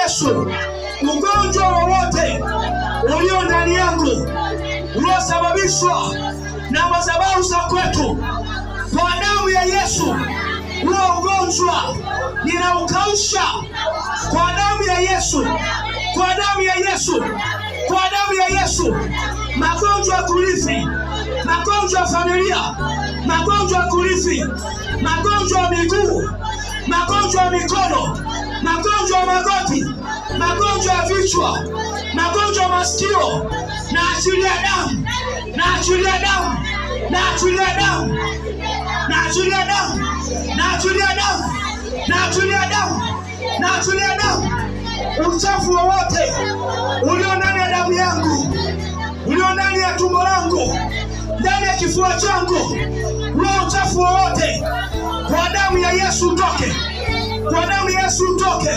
Yesu, ugonjwa wowote ulio ndani yangu uliosababishwa na madhabahu za kwetu, kwa damu ya Yesu, huo ugonjwa ninaukausha kwa damu ya Yesu, kwa damu ya Yesu, kwa damu ya Yesu. Magonjwa ya kurithi, magonjwa ya familia, magonjwa ya kurithi, magonjwa ya miguu, magonjwa ya mikono, magonjwa ya magoti, magonjwa ya vichwa, magonjwa ya masikio, naachilia damu, naachilia damu, naachilia damu, naachilia damu, naachilia damu, naachilia damu, naachilia damu. Uchafu wowote ulio ndani ya damu yangu, ulio ndani ya tumbo langu, ndani ya kifua changu, huo uchafu wowote, kwa damu ya Yesu utoke, kwa damu ya Yesu utoke.